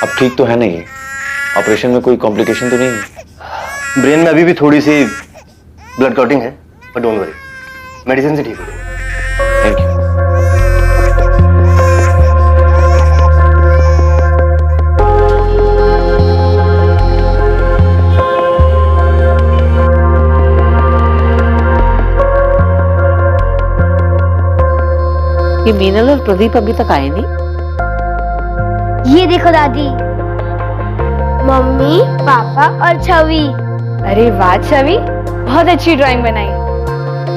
अब ठीक तो है नहीं? ऑपरेशन में कोई कॉम्प्लिकेशन तो नहीं है? ब्रेन में अभी भी थोड़ी सी ब्लड क्लॉटिंग है, पर डोंट वरी, मेडिसिन से ठीक हो जाएगा। Thank you. ये मीनल और प्रदीप अभी तक आए नहीं। ये देखो दादी, मम्मी, पापा और छवि। अरे वाह छवि, बहुत अच्छी ड्राइंग बनाई,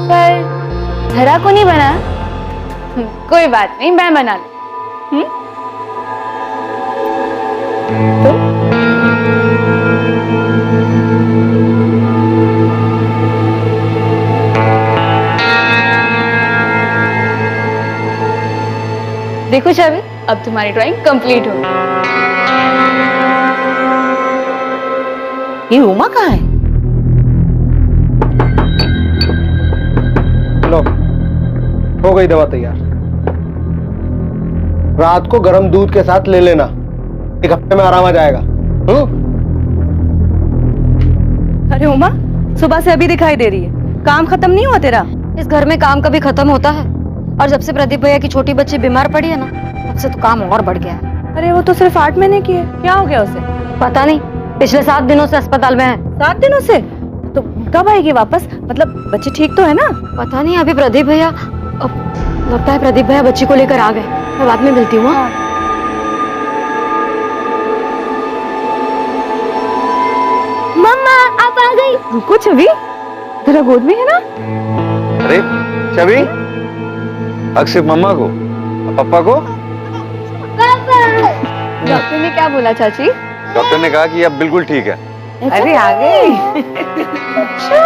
पर धरा को नहीं बना। कोई बात नहीं, मैं बना लूं। तो देखो छवि, अब तुम्हारी ड्राइंग कंप्लीट हो गई। ये उमा कहाँ है? लो, हो गई दवा तैयार। रात को गर्म दूध के साथ ले लेना, 1 हफ्ते में आराम आ जाएगा। अरे उमा, सुबह से अभी दिखाई दे रही है, काम खत्म नहीं हुआ तेरा? इस घर में काम कभी खत्म होता है? और जब से प्रदीप भैया की छोटी बच्ची बीमार पड़ी है ना, तब से तो काम और बढ़ गया है। अरे वो तो सिर्फ 8 महीने की है, क्या हो गया उसे? पता नहीं, पिछले 7 दिनों से अस्पताल में है। 7 दिनों से? तो कब आएगी वापस? मतलब बच्ची ठीक तो है ना? पता नहीं, अभी प्रदीप भैया, अब लगता है प्रदीप भैया बच्ची को लेकर आ गए। मैं बाद में मिलती हूँ। मम्मा आप आ गई। रुको छवि, तेरा गोद में है ना? अरे छवि, हक सिर्फ मम्मा को, पापा को? डॉक्टर ने क्या बोला चाची? डॉक्टर ने कहा कि अब बिल्कुल ठीक है। अरे आ गई। अच्छा,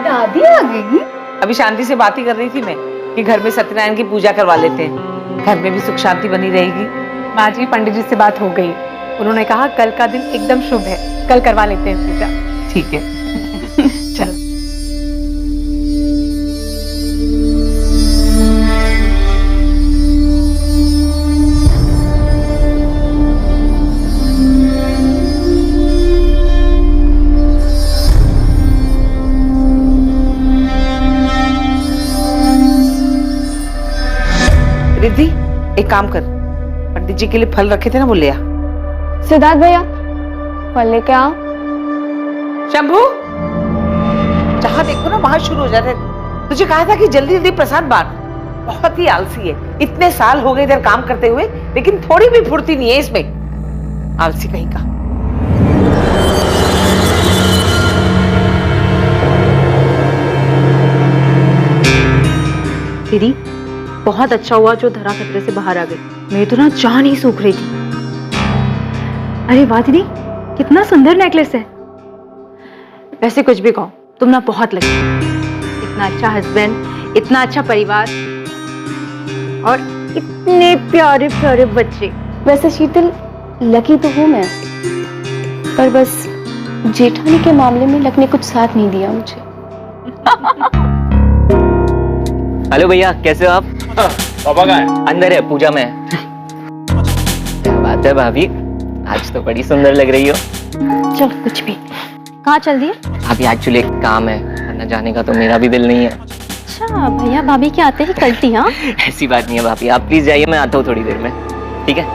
दादी आ गई। अभी शांति से बात ही कर रही थी मैं कि घर में सत्यनारायण की पूजा करवा लेते हैं, घर में भी सुख शांति बनी रहेगी। माँ जी, पंडित जी से बात हो गई, उन्होंने कहा कल का दिन एकदम शुभ है, कल करवा लेते हैं पूजा। ठीक है, चलो। रिद्धि, एक काम कर, पंडित जी के लिए फल रखे थे ना, वो ले आ। सिद्धार्थ भैया, फल लेके आओ। शंभू, जहां देखो ना वहां शुरू हो जाते हैं। तुझे कहा था कि जल्दी जल्दी प्रसाद बांट। बहुत ही आलसी है, इतने साल हो गए इधर काम करते हुए, लेकिन थोड़ी भी फुर्ती नहीं है इसमें। आलसी कहीं का। दीदी, बहुत अच्छा हुआ जो धरा खतरे से बाहर आ गई। मेरी तो ना जान ही सूख रही थी। अरे वाह दीदी, कितना सुंदर नेकलेस है। वैसे कुछ भी कहो, तुम ना बहुत लगी। इतना अच्छा हस्बैंड, इतना अच्छा परिवार और इतने प्यारे प्यारे बच्चे। वैसे शीतल, लकी तो हूँ मैं, पर बस जेठानी के मामले में लक ने कुछ साथ नहीं दिया मुझे। हेलो भैया, कैसे हो आप? पापा कहाँ है? अंदर है, पूजा में है। क्या बात है भाभी, आज तो बड़ी सुंदर लग रही हो। चल कुछ भी। कहाँ चल दिए? भाभी एक्चुअली एक काम है, वरना जाने का तो मेरा भी दिल नहीं है। अच्छा, भैया भाभी के आते ही कल्टी? हाँ, ऐसी बात नहीं है भाभी, आप प्लीज जाइए, मैं आता हूँ थोड़ी देर में, ठीक है?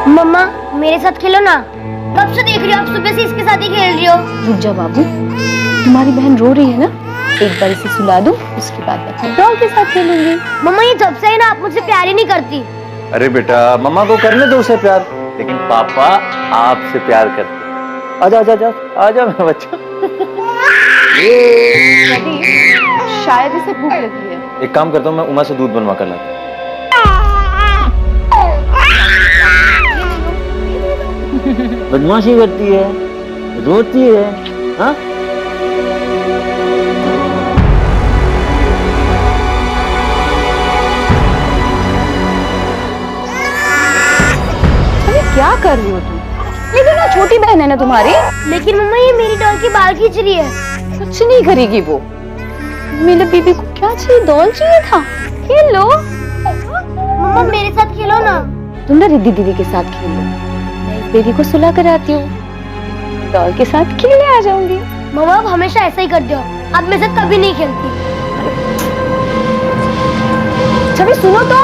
मम्मा मेरे साथ खेलो ना। कब से देख रही हो, आप सुबह से इसके साथ ही खेल रही हो। रुक जा बाबू, तुम्हारी बहन रो रही है ना, एक बार इसे सुला दूं, उसके बाद मैं डॉल के साथ खेलूंगी। मम्मा ये जब से है ना, आप मुझसे प्यार ही नहीं करती। अरे बेटा, मम्मा को करने दो उसे प्यार, लेकिन पापा आपसे प्यार करते हैं। आजा आजा आजा आजा मेरा बच्चा। शायद इसे भूख लगी है। एक काम करता हूँ, मैं उमा से दूध बनवा कर लाता हूँ। बदमाशी करती है, रोती है, हाँ? क्या कर रही हो तुम? लेकिन ना छोटी बहन है ना तुम्हारी। लेकिन मम्मा ये मेरी डॉल की बाल खींच रही है। कुछ नहीं करेगी वो। मेरे बीबी को क्या चाहिए? डॉल चाहिए था, खेल लो। मम्मा मेरे साथ खेलो। खेलो ना। तुम ना रिद्धि दीदी के साथ खेल लो, मैं इस बेबी को सुला कर आती हूँ, डॉल के साथ खेलने आ जाऊंगी। मम्मा आप हमेशा ऐसा ही करते हो, आप मेरे साथ कभी नहीं खेलती। छवि सुनो तो।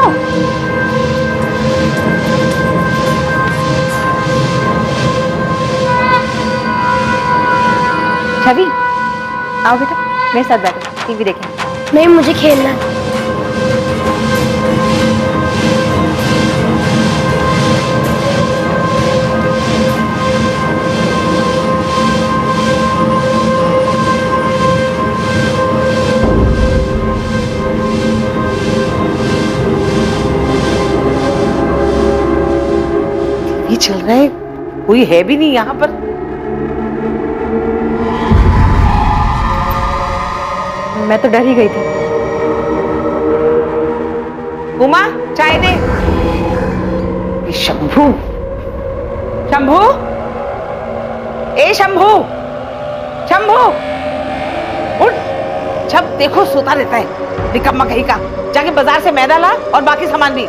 छवि आओ बेटा, मेरे साथ बैठो, टीवी देखें। नहीं मुझे खेलना है। ये चल रहा है, कोई है भी नहीं यहाँ पर। मैं तो डर ही गई थी। उमा चाय दे। ये शंभू, शंभू, ए शंभू, शंभू उठ। जब देखो सोता रहता है, निकम्मा कहीं का। जाके बाजार से मैदा ला और बाकी सामान भी।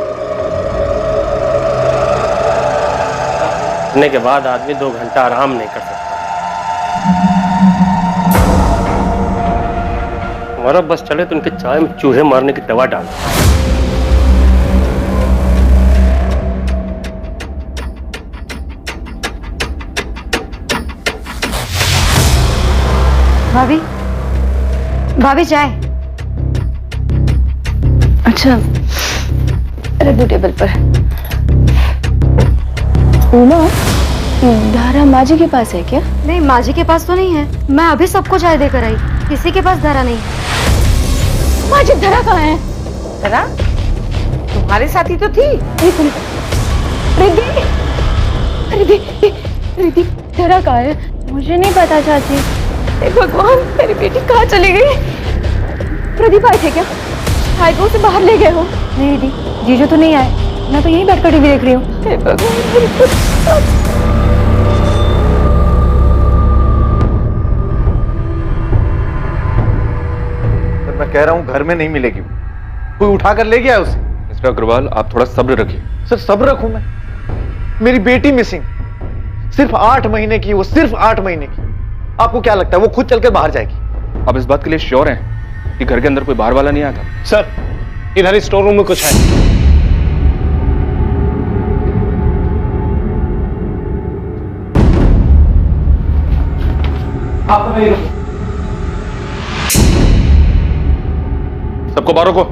सोने के बाद आदमी 2 घंटा आराम नहीं कर सकता। हमारा बस चले तो उनके चाय में चूहे मारने की दवा डाल। भाभी, भाभी चाय। अच्छा रखो टेबल पर। उमा, धारा माँ जी के पास है क्या? नहीं, माँ जी के पास तो नहीं है। मैं अभी सबको चाय देकर आई, किसी के पास धरा नहीं है। माँ जी धरा कहाँ है? धरा तुम्हारे साथ ही तो थी। एक मिनट। रिद्धि, रिद्धि, रिद्धि धरा कहाँ है? मुझे नहीं पता चाची। हे भगवान, मेरी बेटी कहाँ चली गई? प्रदीप आए थे क्या? शायद वो उसे बाहर ले गए हो। नहीं दीदी, जीजू तो नहीं आए, मैं तो यहीं बैठकर टीवी देख रही हूँ। हे भगवान। मैं कह रहा हूं घर में नहीं मिलेगी, कोई उठा कर ले गया है उसे। मिस्टर अग्रवाल, आप थोड़ा सब्र रखिए। सर सब्र रखूं मैं? मेरी बेटी मिसिंग, सिर्फ 8 महीने की, वो सिर्फ 8 महीने की। आपको क्या लगता है वो खुद चलकर बाहर जाएगी? आप इस बात के लिए श्योर हैं कि घर के अंदर कोई बाहर वाला नहीं आया था? सर इधर ही स्टोर रूम में कुछ है। आप नहीं रुको। सबको बाहर रोको।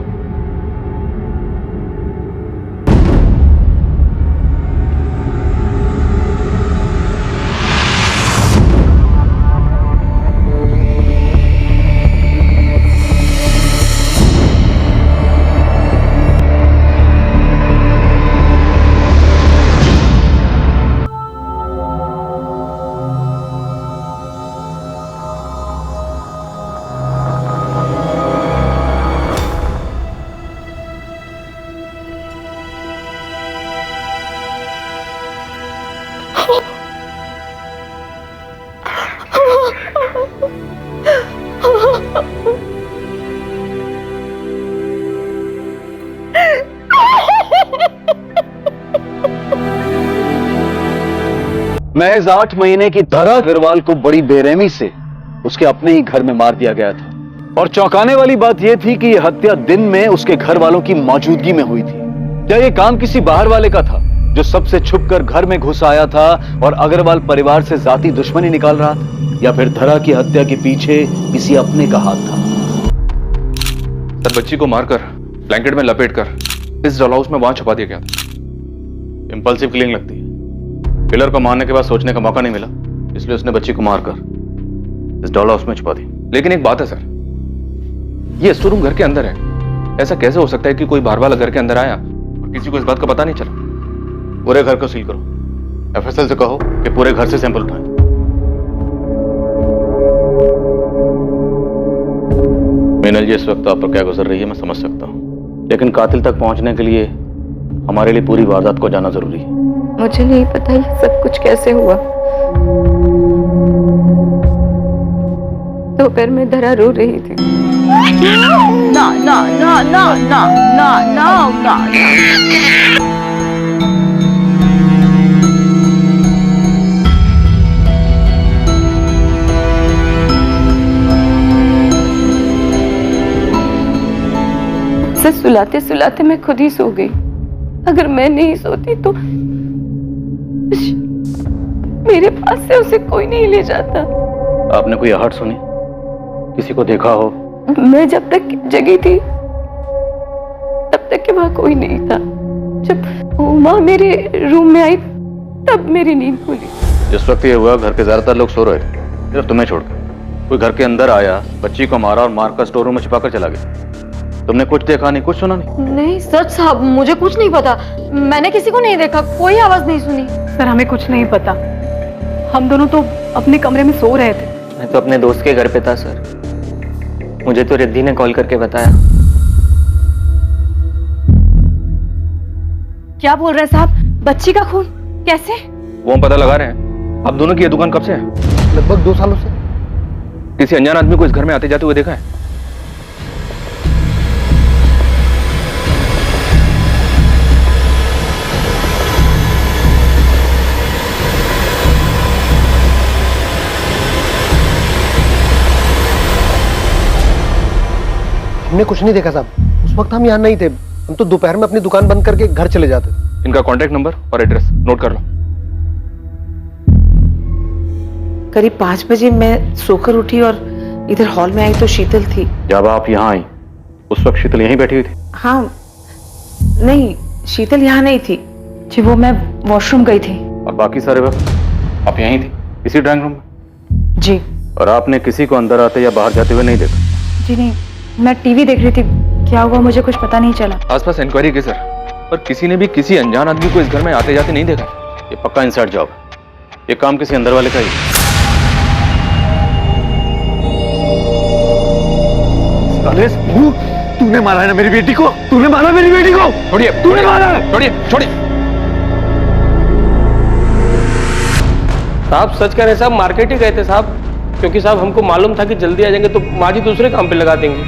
महज 8 महीने की धरा अग्रवाल को बड़ी बेरहमी से उसके अपने ही घर में मार दिया गया था। और चौंकाने वाली बात यह थी कि यह हत्या दिन में उसके घर वालों की मौजूदगी में हुई थी। क्या यह काम किसी बाहर वाले का था जो सबसे छुपकर घर में घुस आया था और अग्रवाल परिवार से जाती दुश्मनी निकाल रहा था, या फिर धरा की हत्या के पीछे किसी अपने का हाथ था? सर, बच्ची को मारकर ब्लैंकेट में लपेटकर इस डॉल हाउस में वहां छुपा दिया गया था। इंपल्सिव किलिंग लगती है। किलर को मारने के बाद सोचने का मौका नहीं मिला, इसलिए उसने बच्ची को मारकर इस डॉल हाउस में छुपा दी। लेकिन एक बात है सर, ये स्टोर रूम घर के अंदर है। ऐसा कैसे हो सकता है कि कोई बाहर वाला घर के अंदर आया और किसी को इस बात का पता नहीं चला? पूरे घर को सील करो। एफएसएल से कहो कि पूरे घर से सैंपल उठाएं। मीनल जी, इस वक्त आप पर क्या गुजर रही है मैं समझ सकता हूँ, लेकिन कातिल तक पहुंचने के लिए हमारे लिए पूरी वारदात को जानना जरूरी है। मुझे नहीं पता ये सब कुछ कैसे हुआ। दोपहर में धरा रो रही थी। ना ना ना ना ना ना ना ना ना उसे सुलाते सुलाते मैं खुद ही सो गई। अगर मैं नहीं सोती तो मेरे पास से उसे कोई नहीं ले जाता। आपने कोई आहट सुनी, किसी को देखा हो? मैं जब तक जगी थी तब तक कि वहां कोई नहीं था। जब वो माँ मेरे रूम में आई तब मेरी नींद खुली। जिस वक्त ये हुआ घर के ज्यादातर लोग सो रहे थे, सिर्फ तुम्हें छोड़कर। कोई घर के अंदर आया, बच्ची को मारा और मारकर स्टोर रूम में छिपाकर चला गया। तुमने कुछ देखा नहीं, कुछ सुना नहीं? नहीं सच साहब, मुझे कुछ नहीं पता। मैंने किसी को नहीं देखा, कोई आवाज नहीं सुनी। सर हमें कुछ नहीं पता, हम दोनों तो अपने कमरे में सो रहे थे। मैं तो अपने दोस्त के घर पे था सर, मुझे तो रिद्धि ने कॉल करके बताया। क्या बोल रहे हैं साहब? बच्ची का खून कैसे? वो हम पता लगा रहे हैं। आप दोनों की ये दुकान कब से है? लगभग 2 सालों से। किसी अनजान आदमी को इस घर में आते जाते हुए देखा है? हमने कुछ नहीं देखा साहब, उस वक्त हम यहाँ नहीं थे। हम तो दोपहर में अपनी दुकान बंद करके घर चले जाते थे। इनका कॉन्टेक्ट नंबर और एड्रेस नोट कर लो। करीब 5 बजे मैं सोकर उठी और इधर हॉल में आई तो शीतल थी। जब आप यहाँ आई उस वक्त शीतल यहीं बैठी हुई थी? हाँ, नहीं शीतल यहाँ नहीं थी जी, वो मैं वॉशरूम गई थी। और बाकी सारे वक्त आप यहीं थी, इसी ड्राइंग रूम में? जी। और आपने किसी को अंदर आते या बाहर जाते हुए नहीं देखा? जी नहीं, मैं टीवी देख रही थी, क्या हुआ मुझे कुछ पता नहीं चला। आसपास इंक्वायरी की सर, पर किसी ने भी किसी अनजान आदमी को इस घर में आते जाते नहीं देखा। ये पक्का इनसाइड जॉब है, ये काम किसी अंदर वाले का ही है। तूने मारा है ना मेरी बेटी को, तूने मारा मेरी बेटी को। छोड़िए, तूने मारा है। छोड़िए, छोड़िए। साहब सच कह रहे साहब, मार्केट ही गए थे साहब, क्योंकि साहब हमको मालूम था कि जल्दी आ जाएंगे तो माँ जी दूसरे काम पे लगा देंगे।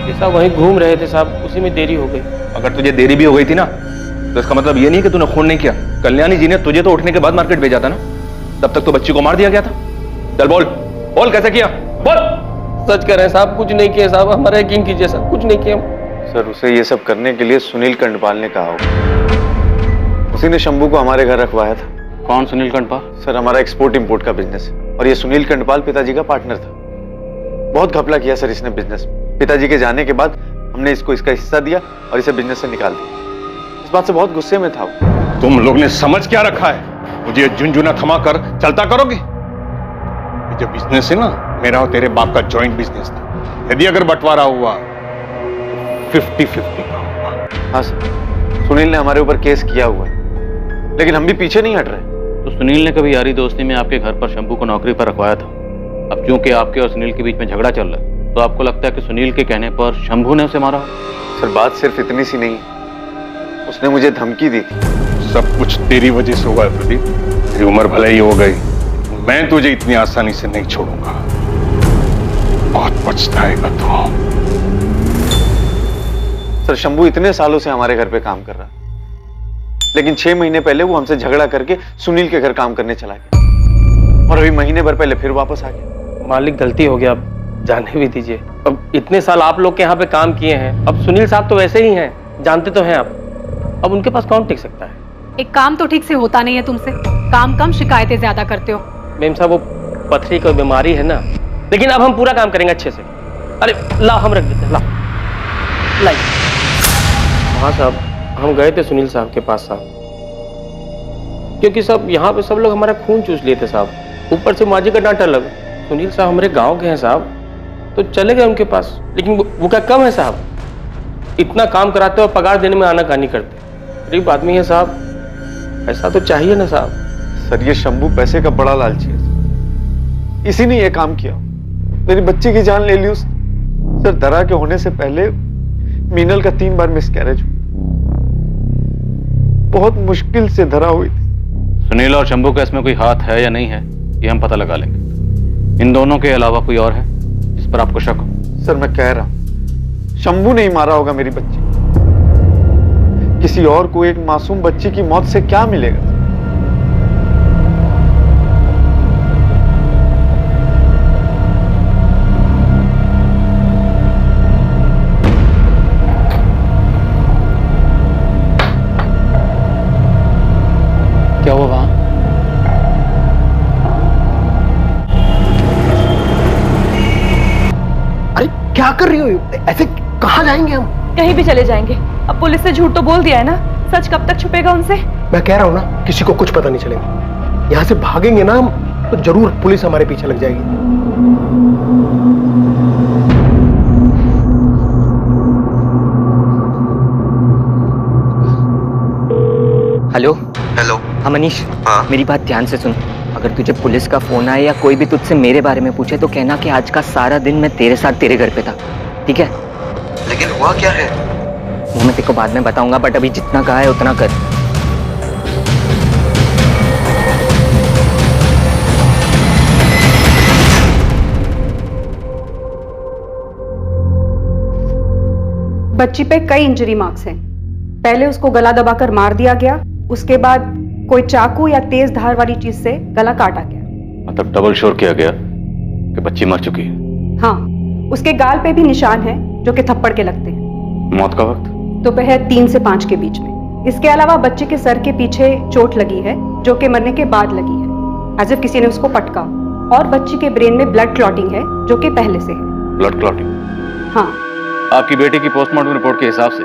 ये साहब वहीं घूम रहे थे साहब, उसी में देरी हो गई। अगर तुझे देरी भी हो गई थी ना तो इसका मतलब ये नहीं कि तूने खून नहीं किया। कल्याणी जी ने तुझे तो उठने के बाद मार्केट भेजा था ना, तब तक तो बच्ची को मार दिया गया था। चल बोल, बोल कैसे किया, बोल। सच कह रहे हैं साहब, कुछ नहीं किया साहब, हमारा यकीन कीजिए साहब, कुछ नहीं किया। सर उसे ये सब करने के लिए सुनील कंडपाल ने कहा होगा। उसी ने शंभू को हमारे घर रखवाया था। कौन सुनील कंडपाल? सर हमारा एक्सपोर्ट इंपोर्ट का बिजनेस है और ये सुनील कंडपाल पिताजी का पार्टनर था। बहुत घपला किया सर इसने बिजनेस में। पिताजी के जाने के बाद हमने इसको इसका हिस्सा दिया और इसे बिजनेस से निकाल दिया। इस बात से बहुत गुस्से में था वो। तुम लोग ने समझ क्या रखा है? मुझे झुंझुना थमा कर चलता करोगे? ये जो बिजनेस है ना, मेरा और तेरे बाप का जॉइंट बिजनेस था। यदि अगर बंटवारा हुआ 50-50 का होगा। हाँ सर, सुनील ने हमारे ऊपर केस किया हुआ है, लेकिन हम भी पीछे नहीं हट रहे। तो सुनील ने कभी यारी दोस्ती में आपके घर पर शंभू को नौकरी पर रखवाया था। अब क्योंकि आपके और सुनील के बीच में झगड़ा चल रहा है, तो आपको लगता है कि सुनील के कहने पर शंभू ने उसे मारा? सर बात सिर्फ इतनी सी नहीं, उसने मुझे धमकी दी थी। सब कुछ तेरी वजह से हुआ है प्रदीप। तेरी उम्र भले ही हो गई, मैं तुझे इतनी आसानी से नहीं छोड़ूंगा। बहुत पछताएगा तू। सर शंभू इतने सालों से हमारे घर पे काम कर रहा है, लेकिन 6 महीने पहले वो हमसे झगड़ा करके सुनील के घर काम करने चला गया और अभी महीने भर पहले फिर वापस आ गया। मालिक गलती हो गया, अब जाने भी दीजिए। अब इतने साल आप लोग के यहाँ पे काम किए हैं, अब सुनील साहब तो वैसे ही हैं, जानते तो हैं आप। अब उनके पास कौन टिक सकता है? एक काम तो ठीक से होता नहीं है तुमसे, काम कम शिकायतें ज्यादा करते हो। मैम साहब वो पथरी की बीमारी है ना, लेकिन अब हम पूरा काम करेंगे अच्छे से। अरे लाओ हम रख देते हैं, लाओ लाई। हाँ साहब, हम गए थे सुनील साहब के पास साहब, क्योंकि सब यहाँ पे सब लोग हमारा खून चूस लिए थे साहब। ऊपर से माजी का डांटा लगा। सुनील साहब हमारे गांव के हैं साहब, तो चले गए उनके पास, लेकिन वो क्या कम है साहब? इतना काम कराते और पगार देने में आनाकानी करते। गरीब आदमी है साहब, ऐसा तो चाहिए ना साहब। सर ये शंभू पैसे का बड़ा लालची है, इसी ने ये काम किया। मेरी बच्ची की जान ले ली उसने। सर दरा के होने से पहले मीनल का 3 बार मिसकैरेज हुआ, बहुत मुश्किल से धरा हुई थी। सुनील और शंभू का इसमें कोई हाथ है या नहीं है, ये हम पता लगा लेंगे। इन दोनों के अलावा कोई और है जिस पर आपको शक हो? सर मैं कह रहा हूं, शंभू नहीं मारा होगा मेरी बच्ची। किसी और को एक मासूम बच्ची की मौत से क्या मिलेगा? क्या कर रही हो? ऐसे कहाँ जाएंगे हम? कहीं भी चले जाएंगे। अब पुलिस से झूठ तो बोल दिया है ना, सच कब तक छुपेगा उनसे? मैं कह रहा हूँ ना, किसी को कुछ पता नहीं चलेगा। यहाँ से भागेंगे ना हम तो जरूर पुलिस हमारे पीछे लग जाएगी। Hello hello. हाँ मनीष, मेरी बात ध्यान से सुन। अगर तुझे पुलिस का फोन आए या कोई भी तुझसे मेरे बारे में पूछे तो कहना कि आज का सारा दिन मैं तेरे साथ तेरे घर पे था, ठीक है? लेकिन हुआ क्या है? वो मैं तेरे को बाद में बताऊंगा, बट अभी जितना कहा है उतना कर। बच्ची पे कई इंजरी मार्क्स हैं। पहले उसको गला दबाकर मार दिया गया, उसके बाद कोई चाकू या तेज धार वाली चीज से गला काटा गया। मतलब डबल श्योर किया गया कि बच्ची मर चुकी है? हाँ, उसके गाल पे भी निशान हैं जो कि थप्पड़ के लगते हैं। मौत का वक्त? दोपहर 3 से 5 के बीच में। इसके अलावा बच्चे के सर के पीछे चोट लगी है जो कि मरने के बाद लगी है, एज इफ किसी ने उसको पटका। और बच्ची के ब्रेन में ब्लड क्लॉटिंग है जो कि पहले से है। Blood clotting? हाँ। आपकी बेटी की पोस्टमार्टम रिपोर्ट के हिसाब से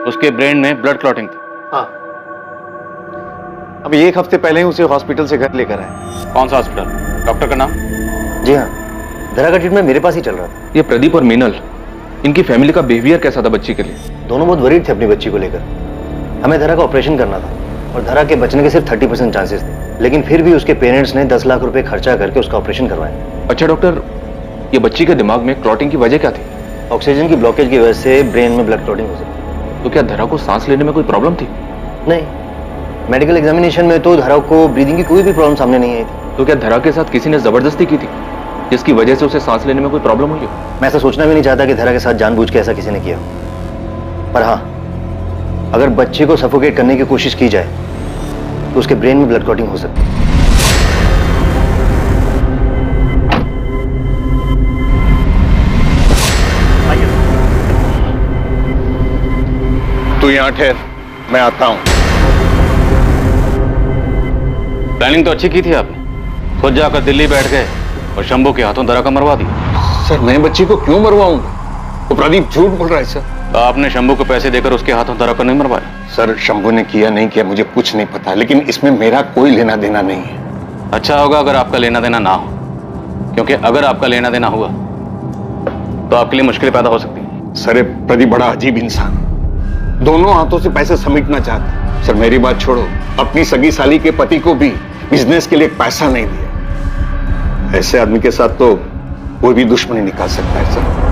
उसके ब्रेन में ब्लड क्लॉटिंग थी। हाँ। अभी 1 हफ्ते पहले ही उसे हॉस्पिटल से घर लेकर आए। कौन सा हॉस्पिटल? डॉक्टर का नाम? जी हाँ, धरा का ट्रीटमेंट मेरे पास ही चल रहा था। ये प्रदीप और मीनल, इनकी फैमिली का बिहेवियर कैसा था बच्ची के लिए? दोनों बहुत वरीड थे अपनी बच्ची को लेकर। हमें धरा का ऑपरेशन करना था और धरा के बचने के सिर्फ 30% चांसेस थे, लेकिन फिर भी उसके पेरेंट्स ने 10 लाख रुपए खर्चा करके उसका ऑपरेशन करवाया। अच्छा डॉक्टर, ये बच्ची के दिमाग में क्लॉटिंग की वजह क्या थी? ऑक्सीजन की ब्लॉकेज की वजह से ब्रेन में ब्लड क्लॉटिंग हो सकती है। तो क्या धरा को सांस लेने में कोई प्रॉब्लम थी? नहीं, मेडिकल एग्जामिनेशन में तो धरा को ब्रीदिंग की कोई भी प्रॉब्लम सामने नहीं आई थी। तो क्या धरा के साथ किसी ने जबरदस्ती की थी जिसकी वजह से उसे सांस लेने में कोई प्रॉब्लम हुई हो? मैं ऐसा सोचना भी नहीं चाहता कि धरा के साथ जानबूझ के ऐसा किसी ने किया, पर हाँ, अगर बच्चे को सफोकेट करने की कोशिश की जाए तो उसके ब्रेन में ब्लड क्लॉटिंग हो सकती है। तू यहाँ ठहर, मैं आता हूँ। प्लानिंग तो अच्छी की थी आपने, खुद जाकर दिल्ली बैठ गए और शंभू के हाथों धरा का मरवा दिया। सर मैं बच्ची को क्यों मरवाऊंगा? वो प्रदीप झूठ बोल रहा है सर। तो आपने शंभू को पैसे देकर उसके हाथों धरा को नहीं मरवाया? सर शंभू ने किया नहीं किया मुझे कुछ नहीं पता, लेकिन इसमें मेरा कोई लेना देना नहीं है। अच्छा होगा अगर आपका लेना देना ना हो, क्योंकि अगर आपका लेना देना हुआ तो आपके लिए मुश्किलें पैदा हो सकती है। सर प्रदीप बड़ा अजीब इंसान, दोनों हाथों से पैसे समेटना चाहते। सर मेरी बात छोड़ो, अपनी सगी साली के पति को भी बिजनेस के लिए पैसा नहीं दिया। ऐसे आदमी के साथ तो कोई भी दुश्मनी निकाल सकता है सर।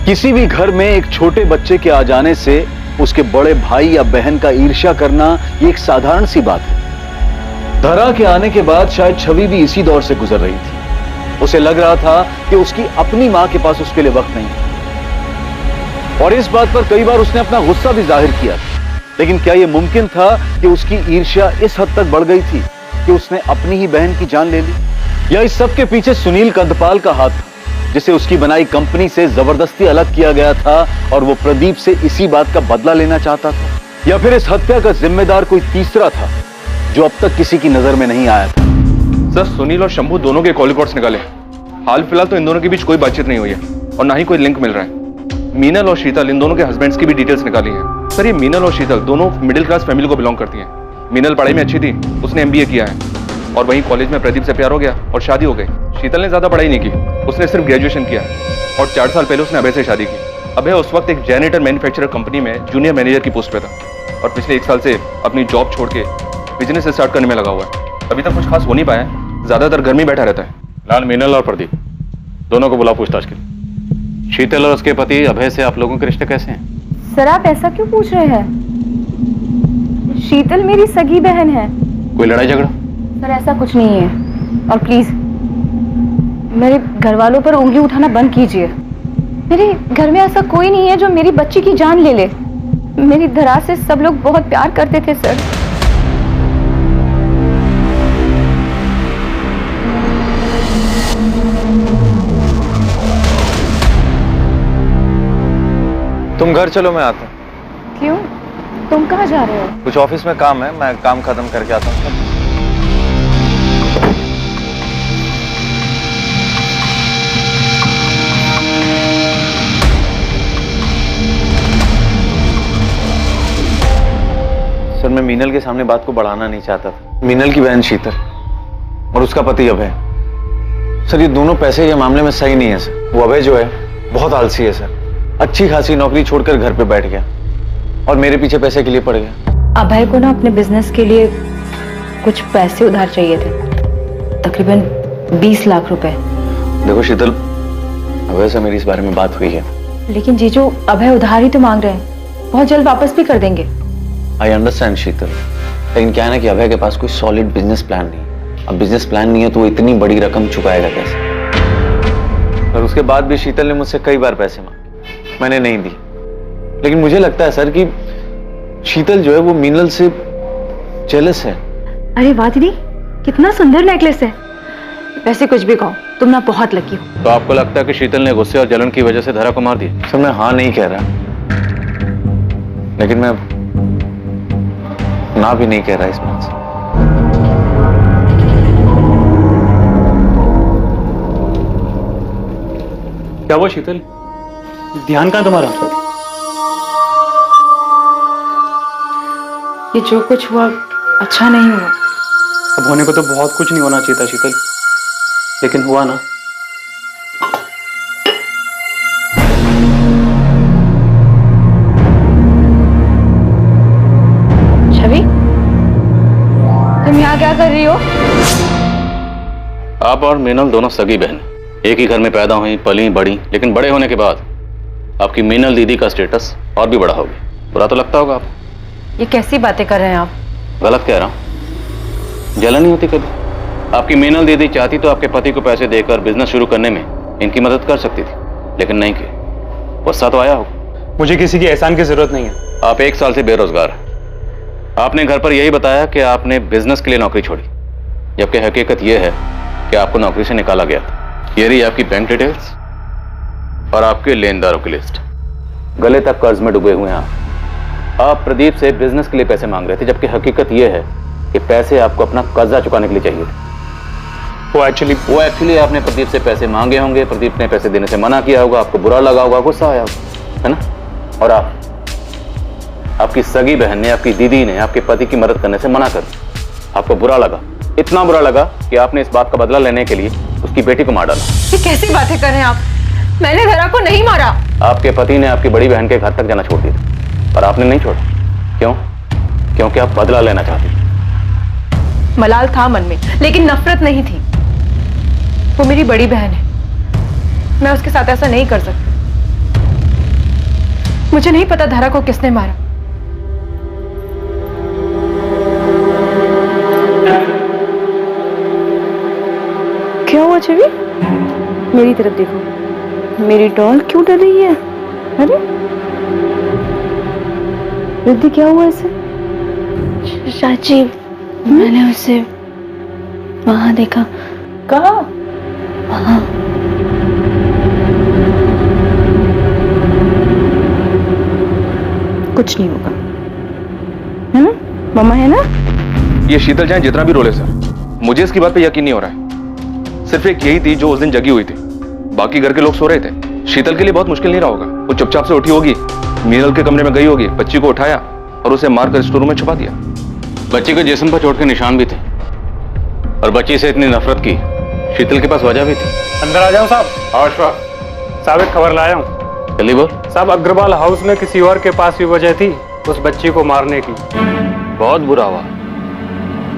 किसी भी घर में एक छोटे बच्चे के आ जाने से उसके बड़े भाई या बहन का ईर्ष्या करना ये एक साधारण सी बात है। धरा के आने के बाद शायद छवि भी इसी दौर से गुजर रही थी। उसे लग रहा था कि उसकी अपनी मां के पास उसके लिए वक्त नहीं है, और इस बात पर कई बार उसने अपना गुस्सा भी जाहिर किया। लेकिन क्या यह मुमकिन था कि उसकी ईर्ष्या इस हद तक बढ़ गई थी कि उसने अपनी ही बहन की जान ले ली? या इस सब के पीछे सुनील कंदपाल का हाथ था, जिसे उसकी बनाई कंपनी से जबरदस्ती अलग किया गया था और वो प्रदीप से इसी बात का बदला लेना चाहता था? या फिर इस हत्या का जिम्मेदार कोई तीसरा था जो अब तक किसी की नजर में नहीं आया था? सर सुनील और शंभू दोनों के कॉल रिकॉर्ड्स निकाले। हाल फिलहाल तो इन दोनों के बीच कोई बातचीत नहीं हुई है और ना ही कोई लिंक मिल रहा है। मीनल और शीतल इन दोनों के हस्बैंड्स की भी डिटेल्स निकाली हैं। सर ये मीनल और शीतल दोनों मिडिल क्लास फैमिली को बिलोंग करती हैं। मीनल पढ़ाई में अच्छी थी, उसने MBA किया है और वहीं कॉलेज में प्रदीप से प्यार हो गया और शादी हो गई। शीतल ने ज्यादा पढ़ाई नहीं की, उसने सिर्फ ग्रेजुएशन किया और 4 साल पहले उसने अभय से शादी की। अभय उस वक्त एक जेनेरेटर मैन्युफैक्चरर कंपनी में जूनियर मैनेजर की पोस्ट पे था और पिछले 1 साल से अपनी जॉब छोड़ के बिजनेस स्टार्ट करने में लगा हुआ है। अभी तक कुछ खास हो नहीं पाया है, ज्यादातर घर में बैठा रहता है। लाल, मीनल और प्रदीप दोनों को बुला पूछताछ के लिए। शीतल और उसके पति अभय से आप लोगों के रिश्ते कैसे हैं? सर आप ऐसा क्यों पूछ रहे हैं? शीतल मेरी सगी बहन है। कोई लड़ाई झगड़ा? सर ऐसा कुछ नहीं है, और प्लीज मेरे घर वालों पर उंगली उठाना बंद कीजिए। मेरे घर में ऐसा कोई नहीं है जो मेरी बच्ची की जान ले ले। मेरी धरा से सब लोग बहुत प्यार करते थे सर। तुम घर चलो, मैं आता हूँ। क्यों? तुम कहाँ जा रहे हो? कुछ ऑफिस में काम है, मैं काम खत्म करके आता हूँ। सर, मैं मीनल के सामने बात को बढ़ाना नहीं चाहता था। मीनल की बहन शीतल और उसका पति अभय, सर ये दोनों पैसे के मामले में सही नहीं है सर। वो अभय जो है बहुत आलसी है सर, अच्छी खासी नौकरी छोड़कर घर पे बैठ गया और मेरे पीछे पैसे के लिए पड़ गया। अभय को ना अपने बिजनेस के लिए कुछ पैसे उधार चाहिए थे, तकरीबन 20 लाख रुपए। देखो शीतल, अभय से मेरी इस बारे में बात हुई है। लेकिन जीजू, अभय उधार ही तो मांग रहे हैं, बहुत जल्द वापस भी कर देंगे। आई अंडरस्टैंड शीतल, लेकिन क्या है ना कि अभय के पास कोई सॉलिड बिजनेस प्लान नहीं। अब बिजनेस प्लान नहीं है तो वो इतनी बड़ी रकम चुकाएगा कैसे? और उसके बाद भी शीतल ने मुझसे कई बार पैसे मांगे, मैंने नहीं दी। लेकिन मुझे लगता है सर कि शीतल जो है वो मीनल से जेलस है। अरे वाह दीदी, कितना सुंदर नेकलेस है। वैसे कुछ भी कहो, तुम ना बहुत लकी हो। तो आपको लगता है कि शीतल ने गुस्से और जलन की वजह से धरा को मार दिया? सर मैं हाँ नहीं कह रहा, लेकिन मैं ना भी नहीं कह रहा इस बात से। क्या हुआ शीतल? ध्यान कहां तुम्हारा? ये जो कुछ हुआ अच्छा नहीं हुआ। अब होने को तो बहुत कुछ नहीं होना चाहिए था शीतल, लेकिन हुआ ना। छवि, तुम यहाँ क्या कर रही हो? आप और मीनल दोनों सगी बहन, एक ही घर में पैदा हुई, पली, बड़ी, लेकिन बड़े होने के बाद आपकी मीनल दीदी का स्टेटस और भी बड़ा हो गया। बुरा तो लगता होगा आपको। ये कैसी बातें कर रहे हैं आप? गलत कह रहा हूं? जलन नहीं होती कभी? आपकी मीनल दीदी चाहती तो आपके पति को पैसे देकर बिजनेस शुरू करने में इनकी मदद कर सकती थी, लेकिन नहीं की। गुस्सा तो आया होगा। मुझे किसी की एहसान की जरूरत नहीं है। आप 1 साल से बेरोजगार हैं। आपने घर पर यही बताया कि आपने बिजनेस के लिए नौकरी छोड़ी, जबकि हकीकत यह है कि आपको नौकरी से निकाला गया था। ये रही आपकी बैंक डिटेल्स और आपके लेनदारों की लिस्ट। गले तक कर्ज में डूबे हुए हैं आप प्रदीप से बिजनेस के लिए पैसे मांग रहे थे, जबकि हकीकत यह है कि पैसे आपको अपना कर्जा चुकाने के लिए चाहिए थे। वो एक्चुअली आपने प्रदीप से पैसे मांगे होंगे, प्रदीप ने पैसे देने से मना किया होगा, आपको बुरा लगा होगा, गुस्सा आया होगा, है ना? और आपकी सगी बहन ने, आपकी दीदी ने आपके पति की मदद करने से मना कर दिया। आपको बुरा लगा, इतना बुरा लगा कि आपने इस बात का बदला लेने के लिए उसकी बेटी को मार डाला। ये कैसी बातें कर रहे हैं आप? मैंने धरा को नहीं मारा। आपके पति ने आपकी बड़ी बहन के घर तक जाना छोड़ दिया, पर आपने नहीं छोड़ा। क्यों? क्योंकि आप बदला लेना चाहती थी। मलाल था मन में, लेकिन नफरत नहीं थी। वो मेरी बड़ी बहन है, मैं उसके साथ ऐसा नहीं कर सकती। मुझे नहीं पता धरा को किसने मारा। क्या हुआ छवि? मेरी तरफ देखो, मेरी डॉल क्यों डर रही है? अरे रिद्धि, क्या हुआ इसे? चाची, मैंने उसे वहां देखा। कहाँ? वहां। कुछ नहीं होगा, है ना? मम्मा है ना? ये शीतल चाहे जितना भी रोले सर, मुझे इसकी बात पे यकीन नहीं हो रहा है। सिर्फ एक यही थी जो उस दिन जगी हुई थी, बाकी घर के लोग सो रहे थे। शीतल के लिए बहुत मुश्किल नहीं रहा होगा। वो चुपचाप से उठी होगी, मीनल के कमरे में गई होगी, बच्ची को उठाया और उसे मारकर स्टोर रूम में छुपा दिया। बच्ची के जिस्म पर चोट के निशान भी थे और बच्ची से इतनी नफरत की शीतल के पास वजह भी थी। अंदर आ जाओ साहब। आश्वास साहब, एक खबर लाया हूँ। जल्दी बोल। साहब, अग्रवाल हाउस में किसी और के पास भी वजह थी उस बच्ची को मारने की। बहुत बुरा हुआ।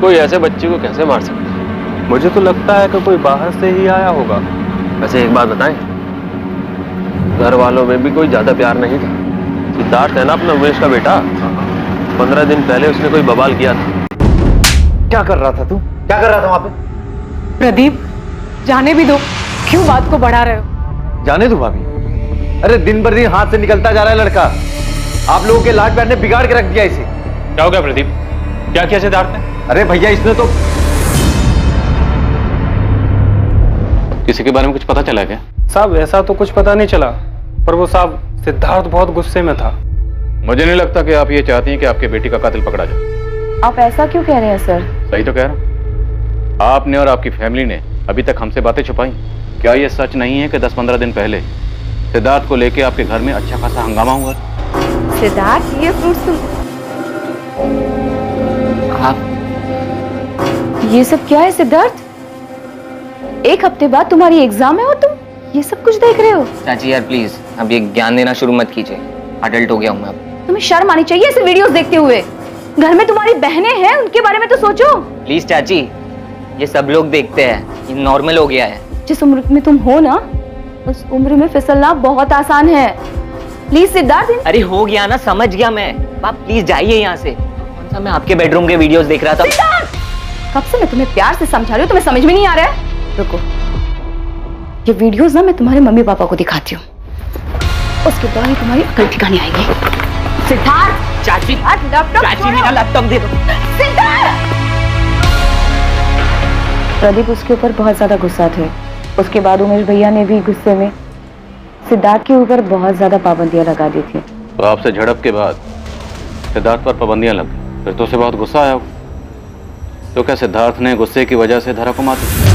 कोई ऐसे बच्ची को कैसे मार सकता है? मुझे तो लगता है कि कोई बाहर से ही आया होगा। वैसे एक बात बताएं, घर वालों में भी कोई ज्यादा प्यार नहीं था। सिद्धार्थ है ना अपना उमेश का बेटा, 15 दिन पहले उसने कोई बवाल किया था। क्या कर रहा था तू? क्या कर रहा था वहां पे? प्रदीप, जाने भी दो, क्यों बात को बढ़ा रहे हो? जाने दो भाभी। अरे दिन भर दिन हाथ से निकलता जा रहा है लड़का। आप लोगों के लाड प्यार ने बिगाड़ के रख दिया इसे। क्या हो गया प्रदीप? क्या किया सिद्धार्थ ने? अरे भैया, इसने तो किसी के बारे में कुछ पता चला क्या? साहब, ऐसा तो कुछ पता नहीं चला, पर वो साहब सिद्धार्थ बहुत गुस्से में था। मुझे नहीं लगता कि आप ये चाहती हैं कि आपके बेटी का कातिल पकड़ा जाए। आप ऐसा क्यों कह रहे हैं सर? सही तो कह रहा हूं। आपने और आपकी फैमिली ने अभी तक हमसे बातें छुपाई। क्या ये सच नहीं है कि 10-15 दिन पहले सिद्धार्थ को लेके आपके घर में अच्छा खासा हंगामा हुआ? सिद्धार्थ, ये फ्रूट्स तुम... आप ये सब क्या है सिद्धार्थ? एक हफ्ते बाद तुम्हारी एग्जाम है और तुम ये सब कुछ देख रहे हो? चाची यार प्लीज अब ये ज्ञान देना शुरू मत कीजिए, अडल्ट हो गया हूँ मैं अब। तुम्हें शर्म आनी चाहिए ऐसे वीडियोस देखते हुए। घर में तुम्हारी बहनें हैं, उनके बारे में तो सोचो। प्लीज चाची, ये सब लोग देखते हैं, ये नॉर्मल हो गया है। जिस उम्र में तुम हो ना, उस उम्र में फिसलना बहुत आसान है। प्लीज सिद्धार्थ। अरे हो गया ना, समझ गया मैं। आप प्लीज जाइए यहाँ से। कौन सा मैं आपके बेडरूम के वीडियोस देख रहा था। कब से मैं तुम्हें प्यार से समझा रही हूँ, तुम्हें समझ में नहीं आ रहा है? रुको, ये वीडियोस ना मैं तुम्हारे मम्मी पापा को दिखाती हूँ, उसके बाद ही तुम्हारी अकल ठिकाने आएगी। सिद्धार्थ, चाची, लैपटॉप, चाची मेरा लैपटॉप दे दो। सिद्धार्थ! प्रदीप उसके ऊपर बहुत ज्यादा गुस्सा थे। उसके बाद उमेश भैया ने भी गुस्से में सिद्धार्थ के ऊपर बहुत ज्यादा पाबंदियां लगा दी थी। तो आपसे झड़प के बाद सिद्धार्थ पर पाबंदियां लग गई, फिर तो उसे बहुत गुस्सा आया। तो क्या सिद्धार्थ ने गुस्से की वजह से धरा को मार दिया?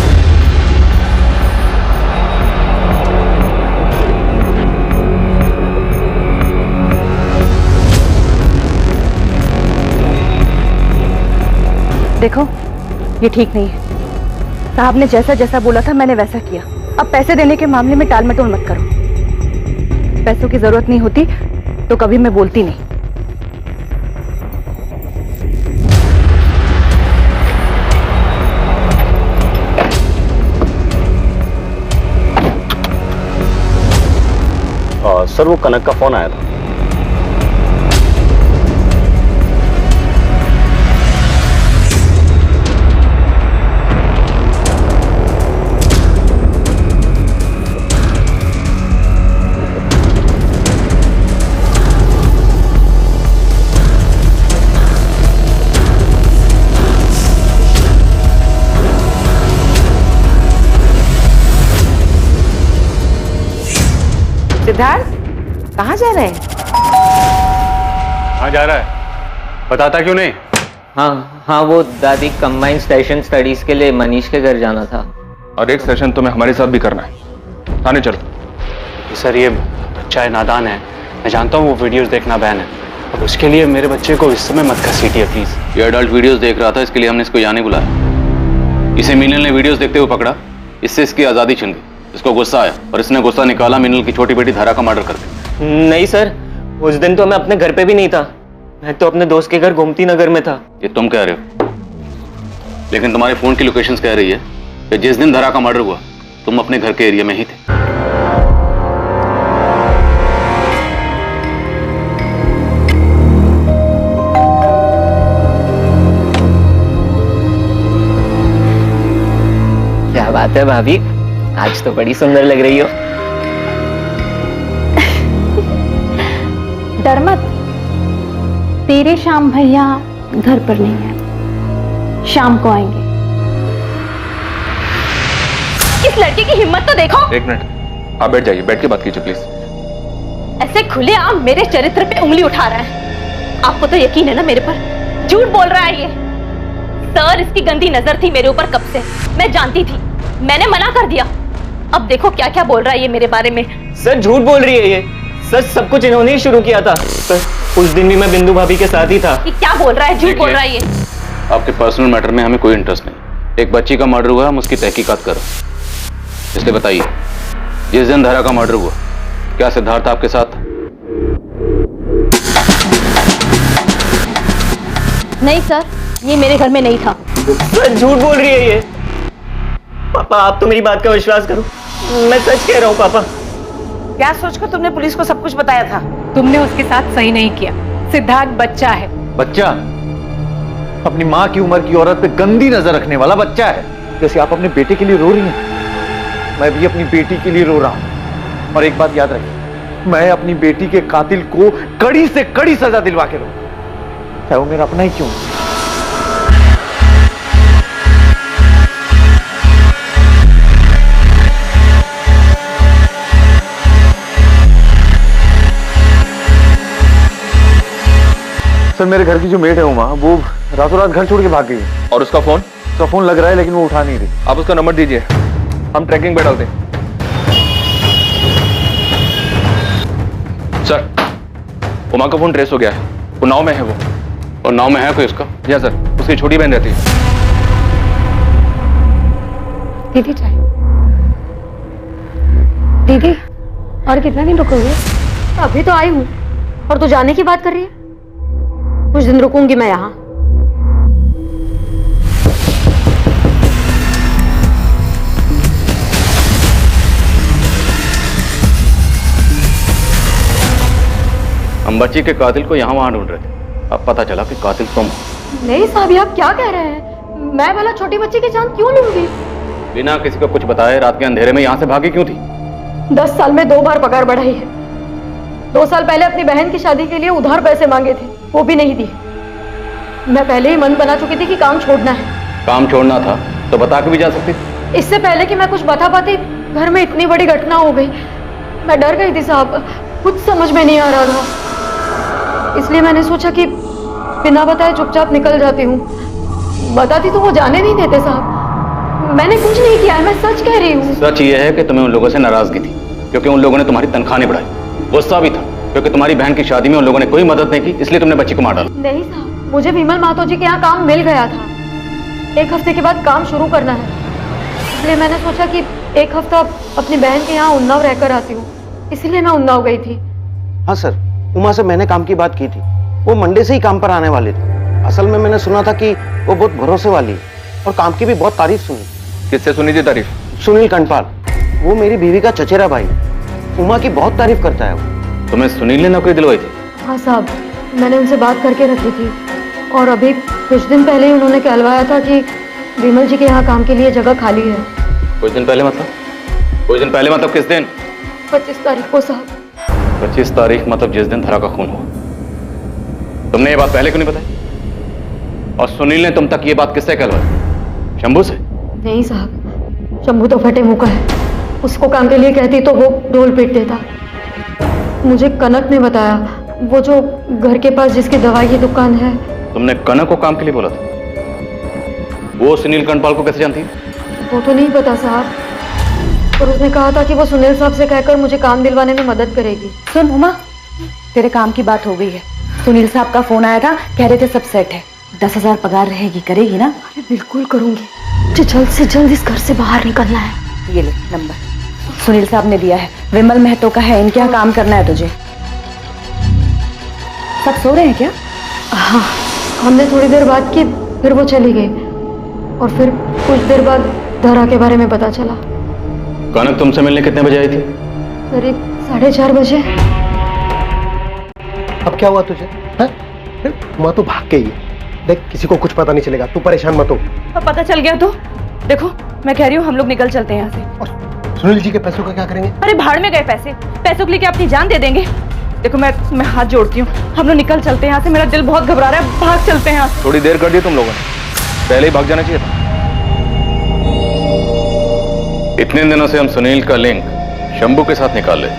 देखो, ये ठीक नहीं है। साहब ने जैसा जैसा बोला था मैंने वैसा किया। अब पैसे देने के मामले में टाल मटोल मत करो। पैसों की जरूरत नहीं होती तो कभी मैं बोलती नहीं। सर वो कनक का फोन आया था। सिद्धार्थ, कहाँ जा रहे हैं? कहाँ जा रहा है? बताता क्यों नहीं? हाँ, वो दादी कंबाइंड स्टेशन स्टडीज के लिए मनीष के घर जाना था। और एक सेशन तुम्हें हमारे साथ भी करना है। थाने चलो। सर ये बच्चा है, नादान है। मैं जानता हूँ वो वीडियोस देखना बैन है, अब उसके लिए मेरे बच्चे को इस समय मत घसीटिए प्लीज। ये अडल्ट वीडियोस देख रहा था, इसके लिए हमने इसको यहाँ नहीं बुलाया। इसे मीनल ने वीडियोस देखते हुए पकड़ा, इससे इसकी आजादी छिन गई। इसको गुस्सा आया और इसने गुस्सा निकाला मीनल की छोटी बेटी धारा का मर्डर कर दिया। नहीं सर, उस दिन तो मैं अपने घर पे भी नहीं था। मैं तो अपने दोस्त के घर गोमती नगर में था। ये तुम कह रहे हो, लेकिन तुम्हारे फोन की लोकेशंस कह रही है कि जिस दिन धारा का मर्डर हुआ तुम अपने घर के एरिया में ही थे। क्या बात है भाभी, आज तो बड़ी सुंदर लग रही हो। डर मत, तेरे शाम भैया घर पर नहीं है, शाम को आएंगे। इस लड़के की हिम्मत तो देखो। एक मिनट, आप बैठ जाइए, बैठ के बात कीजिए प्लीज। ऐसे खुलेआम मेरे चरित्र पे उंगली उठा रहा है। आपको तो यकीन है ना मेरे पर? झूठ बोल रहा है ये। सर, इसकी गंदी नजर थी मेरे ऊपर कब से, मैं जानती थी, मैंने मना कर दिया। अब देखो क्या क्या बोल रहा है ये मेरे बारे में। सर झूठ बोल रही है ये, सच सब कुछ इन्होंने ही शुरू किया था। सर उस दिन भी मैं बिंदु भाभी के साथ ही था। ये क्या बोल रहा है, झूठ बोल रहा है ये। आपके पर्सनल मैटर में हमें कोई इंटरेस्ट नहीं। एक बच्ची का मर्डर हुआ, हम उसकी तहकीकात कर रहे हैं। इसलिए बताइए, जिस दिन धारा का मर्डर हुआ क्या सिद्धार्थ आपके साथ? नहीं सर, ये मेरे घर में नहीं था। सर झूठ बोल रही है ये। पापा आप तो मेरी बात का विश्वास करो, मैं सच कह रहा हूँ पापा। क्या सोचकर तुमने पुलिस को सब कुछ बताया था? तुमने उसके साथ सही नहीं किया। सिद्धार्थ बच्चा है। बच्चा? अपनी माँ की उम्र की औरत पे गंदी नजर रखने वाला बच्चा है। जैसे आप अपने बेटे के लिए रो रही हैं, मैं भी अपनी बेटी के लिए रो रहा हूं। और एक बात याद रखिए, मैं अपनी बेटी के कातिल को कड़ी से कड़ी सजा दिलवा के रहूंगा, चाहे वो मेरा अपना ही क्यों। सर मेरे घर की जो मेड है उमा, वो रातों रात घर छोड़ के भाग गई है। और उसका फोन? उसका फोन लग रहा है लेकिन वो उठा नहीं रही। आप उसका नंबर दीजिए, हम ट्रैकिंग पे डालते हैं। सर, उमा का फोन ट्रेस हो गया है, उन्नाव में है वो। और नाव में है कोई उसका? या सर, उसकी छोटी बहन रहती है। दीदी चाय। दीदी और कितना दिन रुकोगे? अभी तो आई हूँ और तू जाने की बात कर रही है? कुछ दिन रुकूंगी मैं यहाँ। हम बच्ची के कातिल को यहाँ वहां ढूंढ रहे थे, अब पता चला कि कातिल तुम हो। नहीं साहब, ये आप क्या कह रहे हैं? मैं भला छोटी बच्ची की जान क्यों लूंगी? बिना किसी को कुछ बताए रात के अंधेरे में यहाँ से भागी क्यों थी? 10 साल में 2 बार पगार बढ़ाई है। 2 साल पहले अपनी बहन की शादी के लिए उधार पैसे मांगे थे, वो भी नहीं दिए। मैं पहले ही मन बना चुकी थी कि काम छोड़ना है। काम छोड़ना था तो बता के भी जा सकती थी। इससे पहले कि मैं कुछ बता पाती, घर में इतनी बड़ी घटना हो गई। मैं डर गई थी साहब, कुछ समझ में नहीं आ रहा था। इसलिए मैंने सोचा कि बिना बताए चुपचाप निकल जाती हूँ। बताती तो वो जाने नहीं देते साहब। मैंने कुछ नहीं किया है, मैं सच कह रही हूँ। सच ये है कि तुम्हें उन लोगों से नाराजगी थी क्योंकि उन लोगों ने तुम्हारी तनख्वाह नहीं बढ़ाई। गुस्सा भी था क्योंकि तुम्हारी बहन की शादी में उन लोगों ने कोई मदद नहीं की, इसलिए तुमने बच्ची को मार डाला। नहीं साहब, मुझे विमल मातो जी के यहाँ काम मिल गया था। 1 हफ्ते के बाद काम शुरू करना है, इसलिए मैंने सोचा कि 1 हफ्ता अपनी बहन के यहाँ उन्नाव रहकर आती हूँ, इसलिए मैं उन्नाव गई थी। हाँ सर, उमा से मैंने काम की बात की थी। वो मंडे से ही काम पर आने वाले थे। असल में मैंने सुना था कि वो बहुत भरोसे वाली है और काम की भी बहुत तारीफ सुनी। किससे सुनी थी तारीफ? सुनील कंटपाल, वो मेरी बीवी का चचेरा भाई। उमा की बहुत तारीफ करता है वो। तुम्हें सुनील ने नौकरी दिलवाई थी? हाँ साहब, मैंने उनसे बात करके रखी थी और अभी कुछ दिन पहले ही उन्होंने कहलवाया था कि विमल जी के यहाँ काम के लिए जगह खाली है। कुछ दिन पहले मतलब? कुछ दिन पहले मतलब किस दिन? 25 तारीख को साहब। 25 तारीख मतलब जिस दिन धरा का खून हुआ। तुमने ये बात पहले क्यों नहीं बताई? और सुनील ने तुम तक ये बात किससे कहलवाई? शंभू से? नहीं साहब, शंभू तो फटे मुंह का है। उसको काम के लिए कहती तो वो ढोल पीट देता। मुझे कनक ने बताया, वो जो घर के पास जिसकी दवाई की दुकान है। तुमने कनक को काम के लिए बोला था? वो सुनील कंटपाल को कैसे जानती है? वो तो नहीं पता साहब, और उसने कहा था कि वो सुनील साहब से कहकर मुझे काम दिलवाने में मदद करेगी। सुन उमा, तेरे काम की बात हो गई है। सुनील साहब का फोन आया था, कह रहे थे सब सेट है। 10,000 पगार रहेगी, करेगी ना? अरे बिल्कुल करूंगी। मुझे जल्द से जल्द इस घर से बाहर निकलना है। ये ले नंबर, सुनील साहब ने दिया है। विमल महतो का है, इनके यहाँ काम करना है तुझे। सब सो रहे हैं क्या? हाँ, हमने थोड़ी देर बात की, फिर वो चली गई और फिर कुछ देर बाद धरा के बारे में पता चला। कनक तुमसे मिलने कितने बजे आई थी? करीब 4:30 बजे। अब क्या हुआ तुझे? माँ तो भाग गई है। देख, किसी को कुछ पता नहीं चलेगा, तू परेशान मत हो। अब पता चल गया तो देखो, मैं कह रही हूँ हम लोग निकल चलते हैं यहाँ से। और सुनील जी के पैसों का क्या करेंगे? अरे भाड़ में गए पैसे, पैसों के लिए क्या अपनी जान दे देंगे? देखो मैं हाथ जोड़ती हूँ, हम लोग निकल चलते हैं यहाँ से। मेरा दिल बहुत घबरा रहा है, भाग चलते हैं यहाँ से। थोड़ी देर कर दी तुम लोगों ने, पहले ही भाग जाना चाहिए था। इतने दिनों से हम सुनील का लिंक शंभू के साथ निकाल रहे,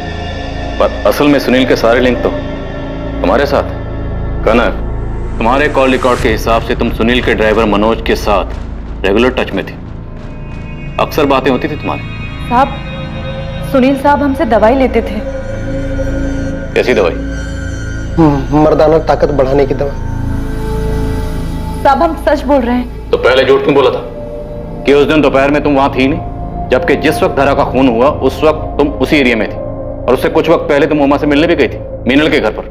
पर असल में सुनील के सारे लिंक तो तुम्हारे साथ। कनक, तुम्हारे कॉल रिकॉर्ड के हिसाब से तुम सुनील के ड्राइवर मनोज के साथ रेगुलर टच में थी, अक्सर बातें होती थी तुम्हारी। साहब, सुनील साहब हमसे दवाई लेते थे। कैसी दवाई? मर्दाना ताकत बढ़ाने की दवा। साहब हम सच बोल रहे हैं। तो पहले झूठ क्यों बोला था कि उस दिन दोपहर में तुम वहां थी नहीं, जबकि जिस वक्त धरा का खून हुआ उस वक्त तुम उसी एरिया में थी और उससे कुछ वक्त पहले तुम उमा से मिलने भी गई थी मीनल के घर पर।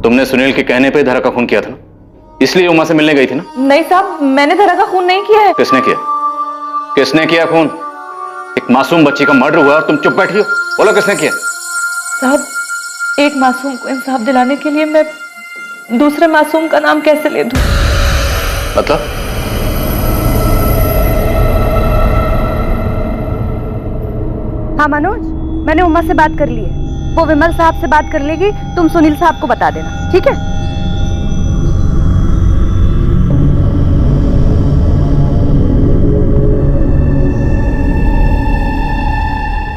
तुमने सुनील के कहने पे धरा का खून किया था ना, इसलिए उमा से मिलने गई थी ना? नहीं साहब, मैंने धरा का खून नहीं किया है। किसने किया? किसने किया खून? एक मासूम बच्ची का मर्डर हुआ, तुम चुप बैठी हो, बोलो किसने किया? साहब, एक मासूम को इंसाफ दिलाने के लिए मैं दूसरे मासूम का नाम कैसे ले दूं? मतलब? हाँ मनोज, मैंने उमा से बात कर ली है। वो विमल साहब से बात कर लेगी, तुम सुनील साहब को बता देना, ठीक है?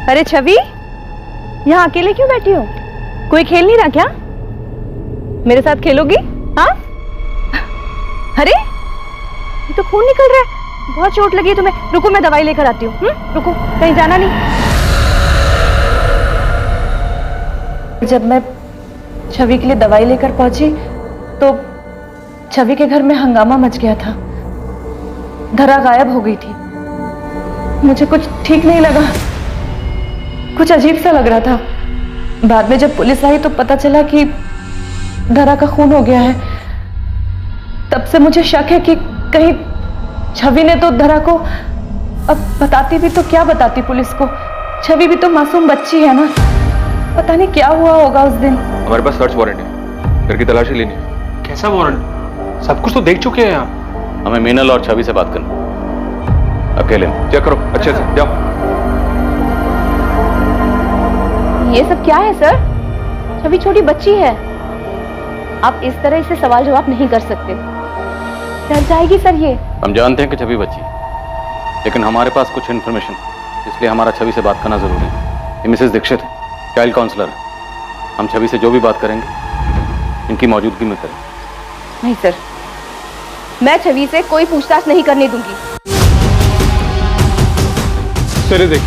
अरे छवि, यहाँ अकेले क्यों बैठी हो? कोई खेल नहीं रहा क्या? मेरे साथ खेलोगी? हाँ? अरे ये तो खून निकल रहा है, बहुत चोट लगी है तुम्हें। रुको मैं दवाई लेकर आती हूँ। रुको, कहीं जाना नहीं। जब मैं छवि के लिए दवाई लेकर पहुंची तो छवि के घर में हंगामा मच गया था। धरा गायब हो गई थी। मुझे कुछ ठीक नहीं लगा, कुछ अजीब सा लग रहा था। बाद में जब पुलिस आई तो पता चला कि धरा का खून हो गया है। तब से मुझे शक है कि कहीं छवि ने तो धरा को, अब बताती भी तो क्या बताती पुलिस को? छवि भी तो मासूम बच्ची है ना, पता नहीं क्या हुआ होगा उस दिन। हमारे पास सर्च वारंट है, घर की तलाशी लेनी है। कैसा वारंट? सब कुछ तो देख चुके हैं आप। हमें मीनल और छवि से बात करनी, अकेले में। चेक करो अच्छे से, जाओ। ये सब क्या है सर? छवि छोटी बच्ची है, आप इस तरह इसे सवाल जवाब नहीं कर सकते। डर जाएगी सर ये। हम जानते हैं कि छवि बच्ची, लेकिन हमारे पास कुछ इन्फॉर्मेशन, इसलिए हमारा छवि से बात करना जरूरी है। ये मिसेस दीक्षित है, चाइल्ड काउंसलर है। हम छवि से जो भी बात करेंगे इनकी मौजूदगी में करें। नहीं सर, मैं छवि से कोई पूछताछ नहीं करने दूंगी। चले देख।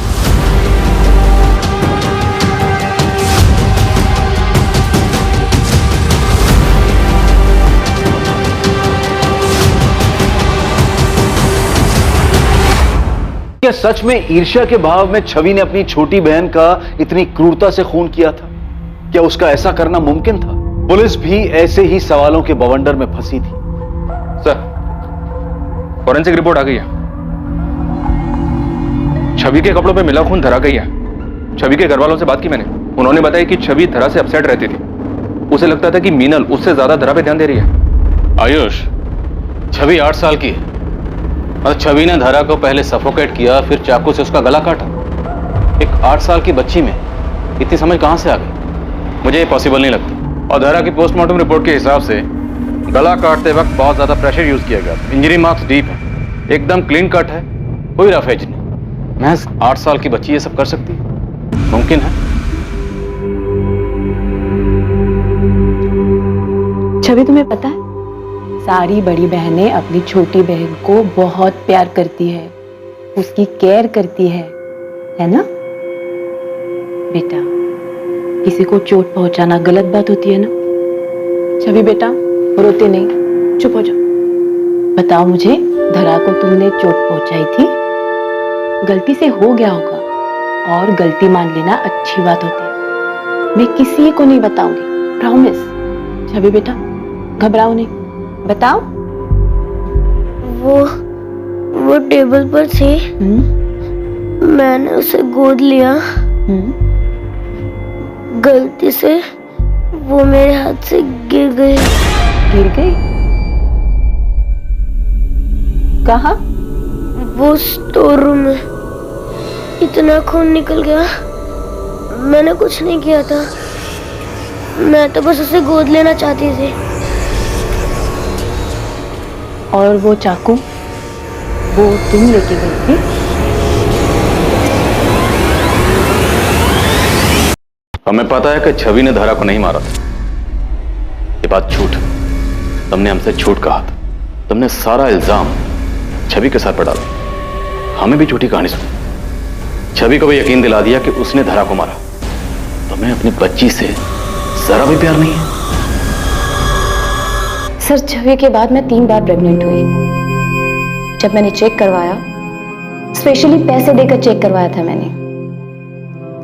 क्या सच में ईर्ष्या के भाव में छवि ने अपनी छोटी बहन का इतनी क्रूरता से खून किया था? क्या उसका ऐसा करना मुमकिन था? पुलिस भी ऐसे ही सवालों के बवंडर में फंसी थी। सर, फॉरेंसिक रिपोर्ट आ गई है। छवि के कपड़ों पे मिला खून धरा गई है। छवि के घर वालों से बात की मैंने, उन्होंने बताया कि छवि धरा से अपसेट रहती थी। उसे लगता था कि मीनल उससे ज्यादा धरा पे ध्यान दे रही है। आयुष, छवि 8 साल की है और छवि ने धरा को पहले सफोकेट किया, फिर चाकू से उसका गला काटा। एक 8 साल की बच्ची में इतनी समझ कहां से आ गई? मुझे ये पॉसिबल नहीं लगता। और धरा की पोस्टमार्टम रिपोर्ट के हिसाब से गला काटते वक्त बहुत ज्यादा प्रेशर यूज किया गया। इंजरी मार्क्स डीप है, एकदम क्लीन कट है, कोई रफ एज नहीं। महज 8 साल की बच्ची ये सब कर सकती है? मुमकिन है? छवि तुम्हें पता है, सारी बड़ी बहनें अपनी छोटी बहन को बहुत प्यार करती है, उसकी केयर करती है ना बेटा? किसी को चोट पहुंचाना गलत बात होती है ना? छवि बेटा रोते नहीं, चुप हो जाओ। बताओ मुझे, धरा को तुमने चोट पहुंचाई थी? गलती से हो गया होगा, और गलती मान लेना अच्छी बात होती है। मैं किसी को नहीं बताऊंगी, प्रॉमिस। छवि बेटा घबराओ नहीं, बताओ। वो टेबल पर थी, मैंने उसे गोद लिया, गलती से वो मेरे हाथ से गिर गई। गिर गई? कहाँ? वो स्टोर रूम में। इतना खून निकल गया, मैंने कुछ नहीं किया था, मैं तो बस उसे गोद लेना चाहती थी। और वो चाकू वो तुम लेके गई थी? हमें पता है कि छवि ने धरा को नहीं मारा था। ये बात झूठ है। तुमने हमसे झूठ कहा था। तुमने सारा इल्जाम छवि के साथ पर डाला। हमें भी झूठी कहानी सुनी। छवि को भी यकीन दिला दिया कि उसने धरा को मारा। तुम्हें अपनी बच्ची से जरा भी प्यार नहीं है? सर, छवि के बाद मैं 3 बार प्रेग्नेंट हुई। जब मैंने चेक करवाया, स्पेशली पैसे देकर चेक करवाया था मैंने,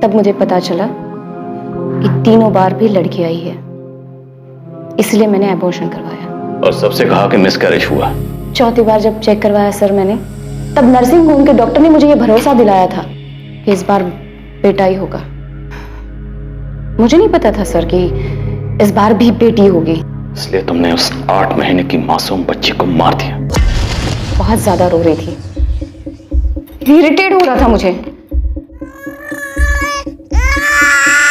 तब मुझे पता चला कि तीनों बार भी लड़की आई है, इसलिए मैंने एबॉर्शन करवाया। और सबसे कहा कि मिसकैरेज हुआ। चौथी बार जब चेक करवाया सर मैंने, तब नर्सिंग होम के डॉक्टर ने मुझे ये भरोसा दिलाया था कि इस बार बेटा ही होगा। मुझे नहीं पता था सर कि इस बार भी बेटी होगी। इसलिए तुमने उस 8 महीने की मासूम बच्ची को मार दिया। बहुत ज्यादा रो रही थी, इरिटेट हो रहा था मुझे।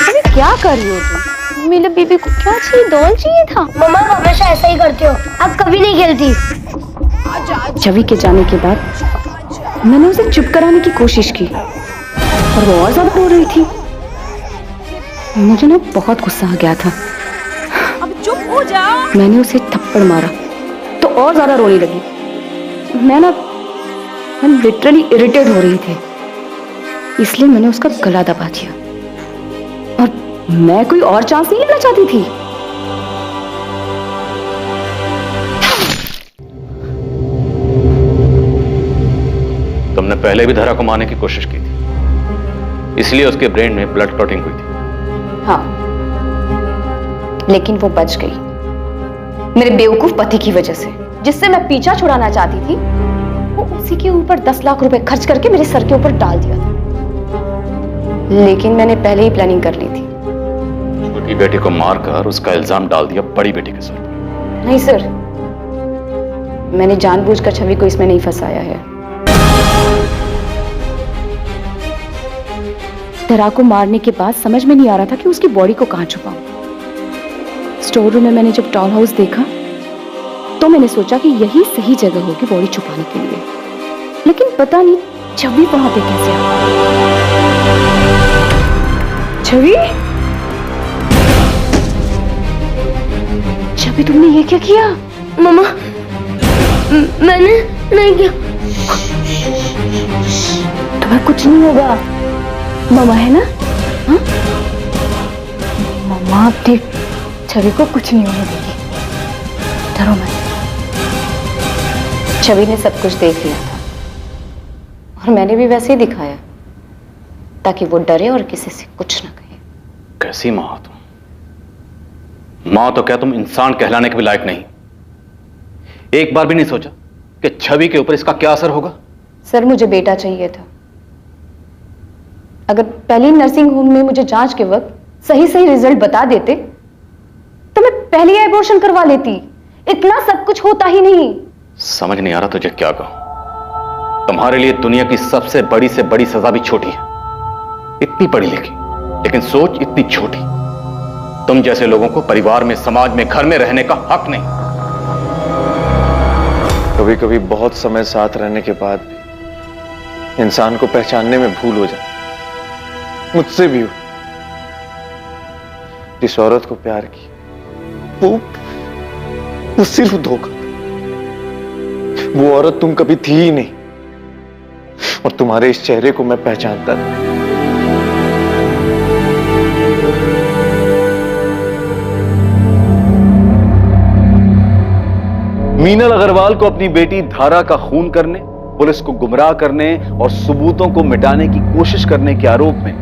अरे क्या कर रही हो तुम? मेरे बेबी को क्या चाहिए? डॉल चाहिए था। मम्मा हमेशा ऐसा ही करती हो, अब कभी नहीं खेलती। छवि के जाने के बाद मैंने उसे चुप कराने की कोशिश की, और वो और ज्यादा रो रही थी। मुझे ना बहुत गुस्सा आ गया था। अब चुप हो जाओ। मैंने उसे थप्पड़ मारा तो और ज्यादा रोने लगी। मैं लिटरली इरिटेट हो रही थी, इसलिए मैंने उसका गला दबा दिया। और मैं कोई और चांस नहीं लेना चाहती थी। तुमने पहले भी धरा को मारने की कोशिश की थी, इसलिए उसके ब्रेन में ब्लड क्लॉटिंग हुई थी। हाँ, लेकिन वो बच गई मेरे बेवकूफ पति की वजह से, जिससे मैं पीछा छुड़ाना चाहती थी। वो उसी के ऊपर 10 लाख रुपए खर्च करके मेरे सर के ऊपर डाल दिया था, लेकिन मैंने पहले ही प्लानिंग कर ली थी। छोटी बेटी को मारकर उसका इल्जाम डाल दिया बड़ी बेटी के सर पर। नहीं सर, मैंने जानबूझकर छवि को इसमें नहीं फंसाया है। धरा को मारने के बाद समझ में नहीं आ रहा था कि उसकी बॉडी को कहां छुपाऊं। स्टोर रूम में मैंने जब टॉल हाउस देखा तो मैंने सोचा कि यही सही जगह होगी बॉडी छुपाने के लिए, लेकिन पता नहीं छवि वहां पे कैसे आ गई। छवि, छवि तुमने ये क्या किया? मम्मा, मैंने नहीं किया। तुम्हें कुछ नहीं होगा, मम्मा है ना? हाँ? मम्मा अपनी छवि को कुछ नहीं होने देगी, डरो मत। छवि ने सब कुछ देख लिया था और मैंने भी वैसे ही दिखाया ताकि वो डरे और किसी से कुछ ना कहे। कैसी मां हो तुम? मां तो क्या तुम इंसान कहलाने के भी लायक नहीं। एक बार भी नहीं सोचा कि छवि के ऊपर इसका क्या असर होगा? सर, मुझे बेटा चाहिए था। अगर पहली नर्सिंग होम में मुझे जांच के वक्त सही सही रिजल्ट बता देते तो मैं पहले ही एबॉर्शन करवा लेती। इतना सब कुछ होता ही नहीं। समझ नहीं आ रहा तुझे क्या कहूं। तुम्हारे लिए दुनिया की सबसे बड़ी से बड़ी सजा भी छोटी है। इतनी पढ़ी लिखी लेकिन सोच इतनी छोटी। तुम जैसे लोगों को परिवार में, समाज में, घर में रहने का हक नहीं। कभी कभी बहुत समय साथ रहने के बाद भी इंसान को पहचानने में भूल हो जाती। मुझसे भी हो। जिस औरत को प्यार की वो सिर्फ धोखा। वो औरत तुम कभी थी ही नहीं और तुम्हारे इस चेहरे को मैं पहचानता था। मीनल अग्रवाल को अपनी बेटी धारा का खून करने, पुलिस को गुमराह करने और सबूतों को मिटाने की कोशिश करने के आरोप में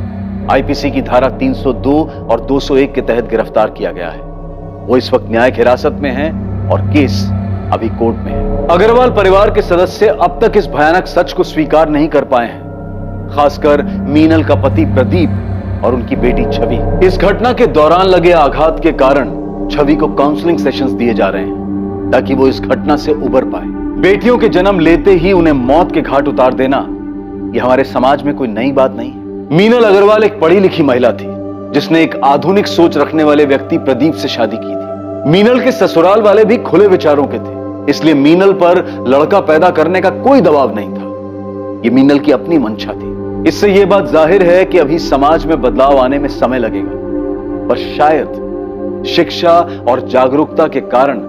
आईपीसी की धारा 302 और 201 के तहत गिरफ्तार किया गया है। वो इस वक्त न्यायिक हिरासत में है और केस अभी कोर्ट में है। अग्रवाल परिवार के सदस्य अब तक इस भयानक सच को स्वीकार नहीं कर पाए हैं, खासकर मीनल का पति प्रदीप और उनकी बेटी छवि। इस घटना के दौरान लगे आघात के कारण छवि को काउंसलिंग सेशंस दिए जा रहे हैं ताकि वो इस घटना से उबर पाए। बेटियों के जन्म लेते ही उन्हें मौत के घाट उतार देना यह हमारे समाज में कोई नई बात नहीं है। मीनल अग्रवाल एक पढ़ी लिखी महिला थी जिसने एक आधुनिक सोच रखने वाले व्यक्ति प्रदीप से शादी की थी। मीनल के ससुराल वाले भी खुले विचारों के थे, इसलिए मीनल पर लड़का पैदा करने का कोई दबाव नहीं था। ये मीनल की अपनी मंशा थी। इससे यह बात जाहिर है कि अभी समाज में बदलाव आने में समय लगेगा, पर शायद शिक्षा और जागरूकता के कारण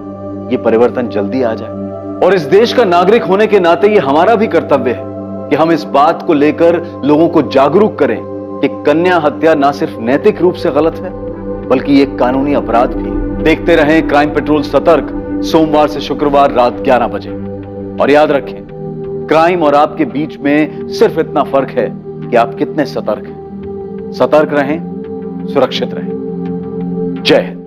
यह परिवर्तन जल्दी आ जाए। और इस देश का नागरिक होने के नाते यह हमारा भी कर्तव्य है कि हम इस बात को लेकर लोगों को जागरूक करें कि कन्या हत्या ना सिर्फ नैतिक रूप से गलत है बल्कि एक कानूनी अपराध भी है। देखते रहें क्राइम पेट्रोल सतर्क, सोमवार से शुक्रवार रात 11 बजे। और याद रखें, क्राइम और आपके बीच में सिर्फ इतना फर्क है कि आप कितने सतर्क हैं। सतर्क रहें, सुरक्षित रहें। जय हिंद।